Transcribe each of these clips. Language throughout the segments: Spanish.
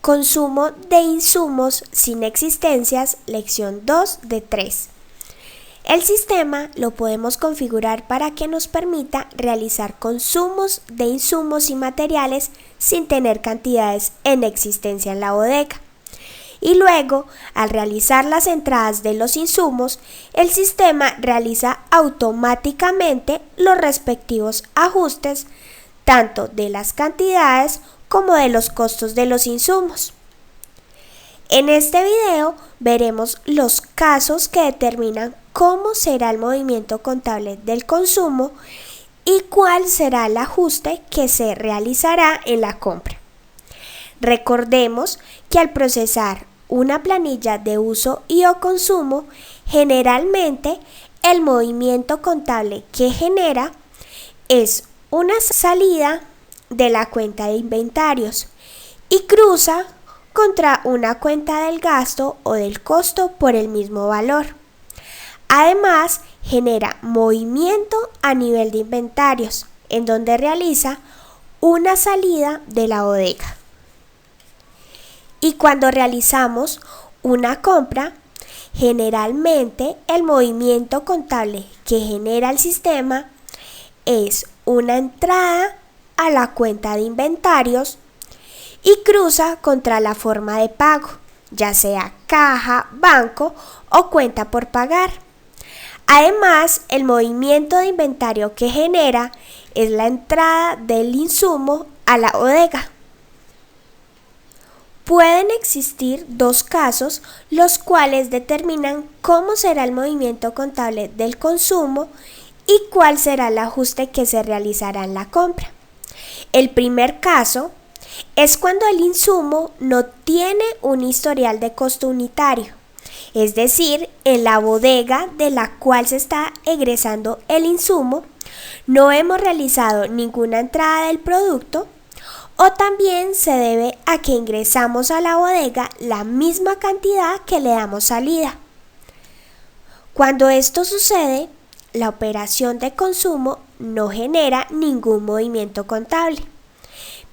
Consumo de insumos sin existencias, lección 2 de 3. El sistema lo podemos configurar para que nos permita realizar consumos de insumos y materiales sin tener cantidades en existencia en la bodega. Y luego, al realizar las entradas de los insumos, el sistema realiza automáticamente los respectivos ajustes, tanto de las cantidades como de los costos de los insumos. En este video veremos los casos que determinan cómo será el movimiento contable del consumo y cuál será el ajuste que se realizará en la compra. Recordemos que al procesar una planilla de uso y o consumo, generalmente el movimiento contable que genera es una salida de la cuenta de inventarios y cruza contra una cuenta del gasto o del costo por el mismo valor. Además, genera movimiento a nivel de inventarios, en donde realiza una salida de la bodega. Y cuando realizamos una compra, generalmente el movimiento contable que genera el sistema es una entrada a la cuenta de inventarios y cruza contra la forma de pago, ya sea caja, banco o cuenta por pagar. Además, el movimiento de inventario que genera es la entrada del insumo a la bodega. Pueden existir dos casos, los cuales determinan cómo será el movimiento contable del consumo y cuál será el ajuste que se realizará en la compra. El primer caso es cuando el insumo no tiene un historial de costo unitario, es decir, en la bodega de la cual se está egresando el insumo, no hemos realizado ninguna entrada del producto, o también se debe a que ingresamos a la bodega la misma cantidad que le damos salida. Cuando esto sucede, la operación de consumo no genera ningún movimiento contable,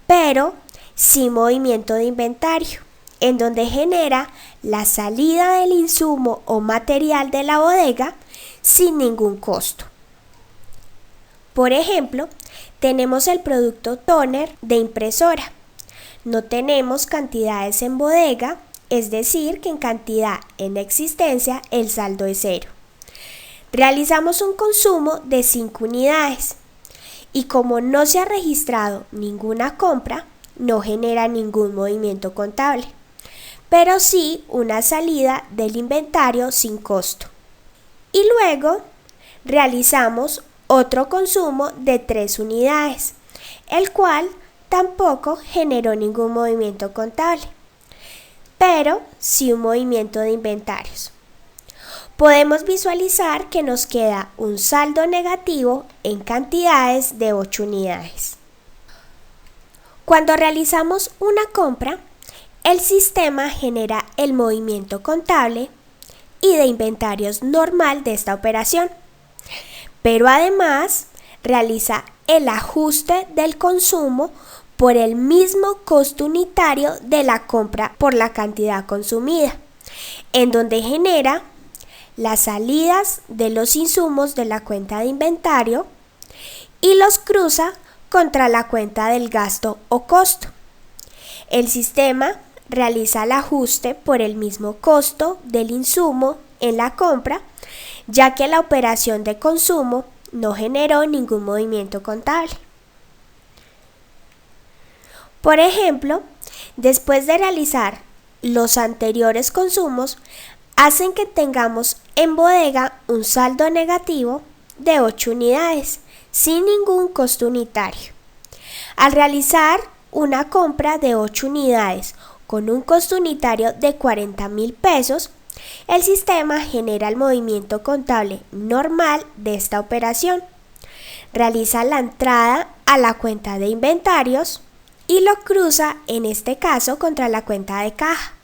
pero sí movimiento de inventario, en donde genera la salida del insumo o material de la bodega sin ningún costo. Por ejemplo, tenemos el producto toner de impresora. No tenemos cantidades en bodega, es decir, que en cantidad en existencia el saldo es 0. Realizamos un consumo de 5 unidades y como no se ha registrado ninguna compra, no genera ningún movimiento contable, pero sí una salida del inventario sin costo. Y luego realizamos otro consumo de 3 unidades, el cual tampoco generó ningún movimiento contable, pero sí un movimiento de inventarios. Podemos visualizar que nos queda un saldo negativo en cantidades de 8 unidades. Cuando realizamos una compra, el sistema genera el movimiento contable y de inventarios normal de esta operación, pero además realiza el ajuste del consumo por el mismo costo unitario de la compra por la cantidad consumida, en donde genera las salidas de los insumos de la cuenta de inventario y los cruza contra la cuenta del gasto o costo. El sistema realiza el ajuste por el mismo costo del insumo en la compra, ya que la operación de consumo no generó ningún movimiento contable. Por ejemplo, después de realizar los anteriores consumos, hacen que tengamos en bodega un saldo negativo de 8 unidades, sin ningún costo unitario. Al realizar una compra de 8 unidades con un costo unitario de 40,000 pesos, el sistema genera el movimiento contable normal de esta operación. Realiza la entrada a la cuenta de inventarios y lo cruza, en este caso, contra la cuenta de caja,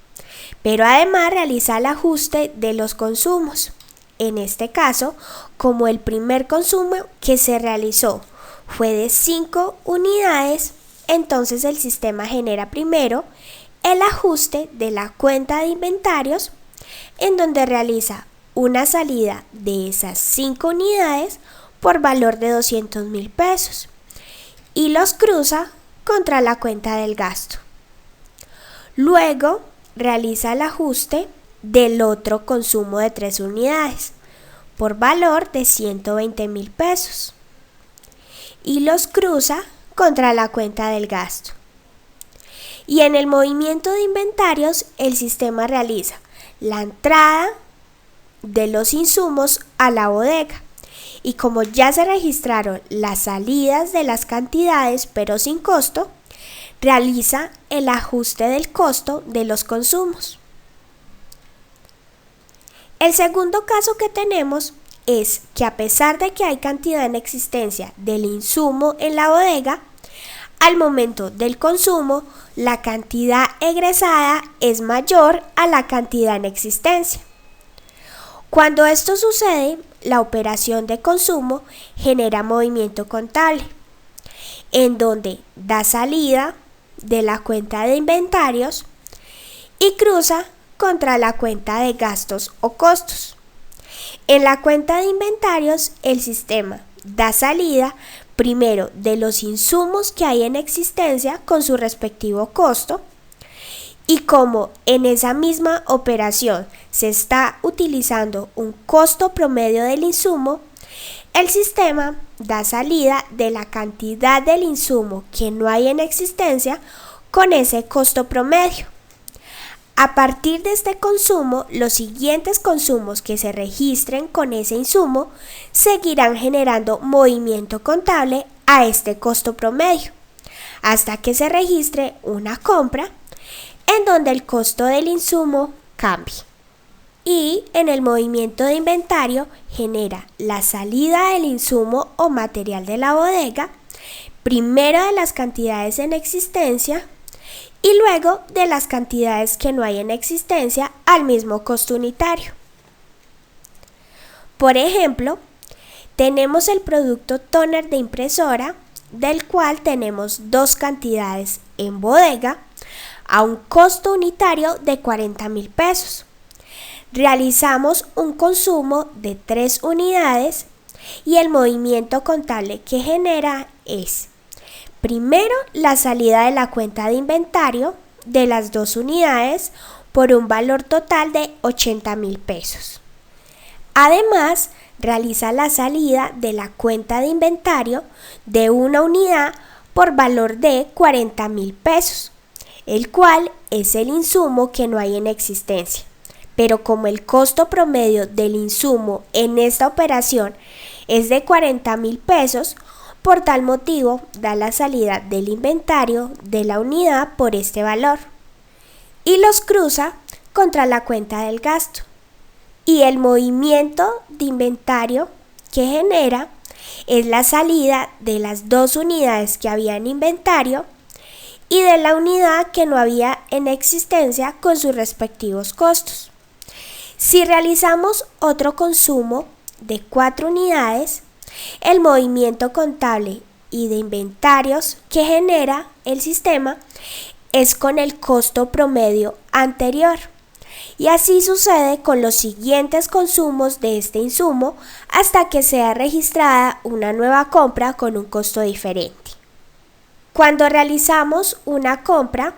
pero además realiza el ajuste de los consumos. En este caso, como el primer consumo que se realizó fue de 5 unidades, entonces el sistema genera primero el ajuste de la cuenta de inventarios, en donde realiza una salida de esas 5 unidades por valor de 200.000 pesos y los cruza contra la cuenta del gasto. Luego realiza el ajuste del otro consumo de 3 unidades por valor de 120.000 pesos y los cruza contra la cuenta del gasto. Y en el movimiento de inventarios, el sistema realiza la entrada de los insumos a la bodega. Y como ya se registraron las salidas de las cantidades pero sin costo, realiza el ajuste del costo de los consumos. El segundo caso que tenemos es que a pesar de que hay cantidad en existencia del insumo en la bodega, al momento del consumo, la cantidad egresada es mayor a la cantidad en existencia. Cuando esto sucede, la operación de consumo genera movimiento contable, en donde da salida de la cuenta de inventarios y cruza contra la cuenta de gastos o costos. En la cuenta de inventarios, el sistema da salida primero de los insumos que hay en existencia con su respectivo costo, y como en esa misma operación se está utilizando un costo promedio del insumo, el sistema da salida de la cantidad del insumo que no hay en existencia con ese costo promedio. A partir de este consumo, los siguientes consumos que se registren con ese insumo seguirán generando movimiento contable a este costo promedio, hasta que se registre una compra en donde el costo del insumo cambie. Y en el movimiento de inventario genera la salida del insumo o material de la bodega, primero de las cantidades en existencia y luego de las cantidades que no hay en existencia al mismo costo unitario. Por ejemplo, tenemos el producto tóner de impresora, del cual tenemos 2 cantidades en bodega a un costo unitario de 40.000 pesos. Realizamos un consumo de 3 unidades y el movimiento contable que genera es: primero, la salida de la cuenta de inventario de las 2 unidades por un valor total de 80.000 pesos. Además, realiza la salida de la cuenta de inventario de una unidad por valor de 40.000 pesos, el cual es el insumo que no hay en existencia. Pero como el costo promedio del insumo en esta operación es de 40.000 pesos, por tal motivo da la salida del inventario de la unidad por este valor y los cruza contra la cuenta del gasto. Y el movimiento de inventario que genera es la salida de las 2 unidades que había en inventario y de la unidad que no había en existencia con sus respectivos costos. Si realizamos otro consumo de 4 unidades, el movimiento contable y de inventarios que genera el sistema es con el costo promedio anterior. Y así sucede con los siguientes consumos de este insumo hasta que sea registrada una nueva compra con un costo diferente. Cuando realizamos una compra,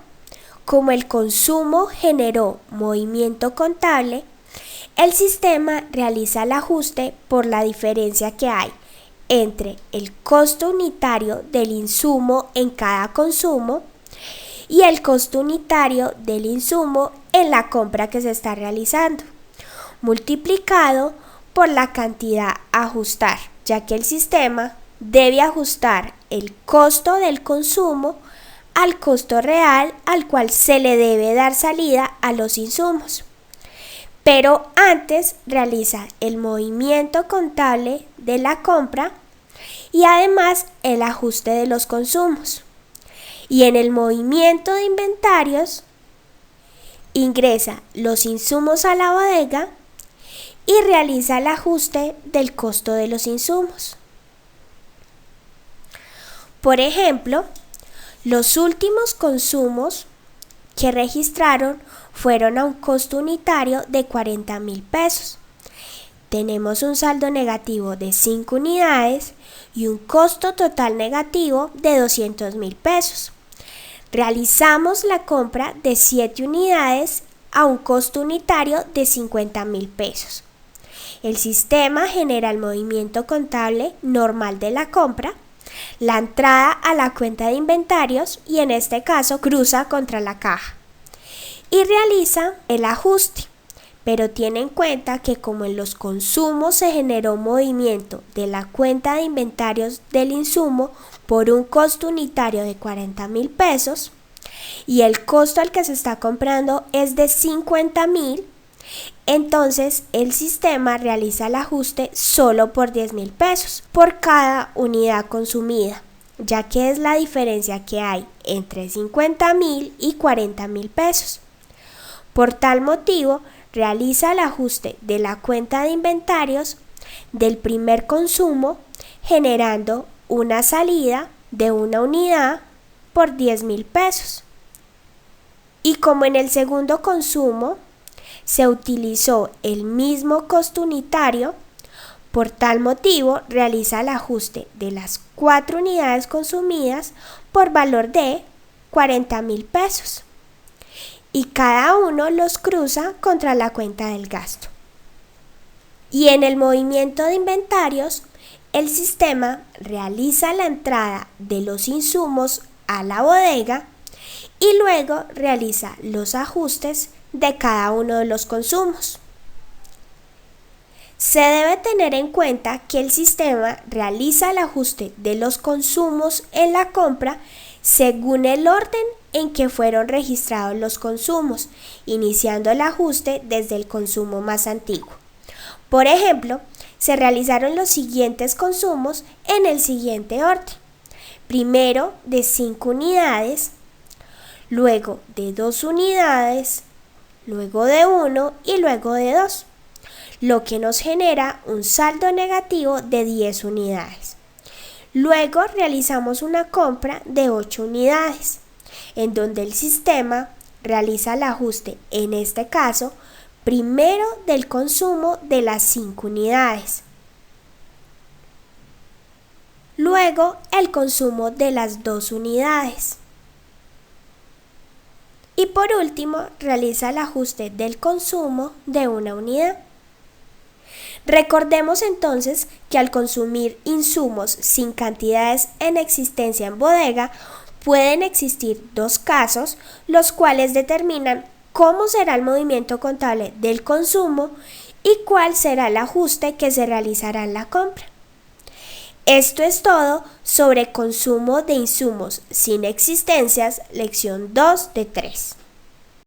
como el consumo generó movimiento contable, el sistema realiza el ajuste por la diferencia que hay entre el costo unitario del insumo en cada consumo y el costo unitario del insumo en la compra que se está realizando, multiplicado por la cantidad a ajustar, ya que el sistema debe ajustar el costo del consumo al costo real al cual se le debe dar salida a los insumos. Pero antes realiza el movimiento contable de la compra y además el ajuste de los consumos. Y en el movimiento de inventarios ingresa los insumos a la bodega y realiza el ajuste del costo de los insumos. Por ejemplo, los últimos consumos que registraron fueron a un costo unitario de 40.000 pesos. Tenemos un saldo negativo de 5 unidades y un costo total negativo de 200.000 pesos. Realizamos la compra de 7 unidades a un costo unitario de 50.000 pesos. El sistema genera el movimiento contable normal de la compra, la entrada a la cuenta de inventarios y en este caso cruza contra la caja y realiza el ajuste. Pero tiene en cuenta que como en los consumos se generó movimiento de la cuenta de inventarios del insumo por un costo unitario de 40.000 pesos y el costo al que se está comprando es de 50.000, entonces el sistema realiza el ajuste solo por 10.000 pesos por cada unidad consumida, ya que es la diferencia que hay entre 50.000 y 40.000 pesos. Por tal motivo, realiza el ajuste de la cuenta de inventarios del primer consumo generando una salida de una unidad por 10.000 pesos. Y como en el segundo consumo se utilizó el mismo costo unitario, por tal motivo realiza el ajuste de las 4 unidades consumidas por valor de 40.000 pesos. Y cada uno los cruza contra la cuenta del gasto. Y en el movimiento de inventarios, el sistema realiza la entrada de los insumos a la bodega y luego realiza los ajustes de cada uno de los consumos. Se debe tener en cuenta que el sistema realiza el ajuste de los consumos en la compra según el orden en que fueron registrados los consumos, iniciando el ajuste desde el consumo más antiguo. Por ejemplo, se realizaron los siguientes consumos en el siguiente orden. Primero de 5 unidades, luego de 2 unidades, luego de 1 y luego de 2, lo que nos genera un saldo negativo de 10 unidades. Luego realizamos una compra de 8 unidades, en donde el sistema realiza el ajuste, en este caso, primero del consumo de las 5 unidades, luego el consumo de las 2 unidades y por último realiza el ajuste del consumo de una unidad. Recordemos entonces que al consumir insumos sin cantidades en existencia en bodega, pueden existir 2 casos, los cuales determinan cómo será el movimiento contable del consumo y cuál será el ajuste que se realizará en la compra. Esto es todo sobre consumo de insumos sin existencias, lección 2 de 3.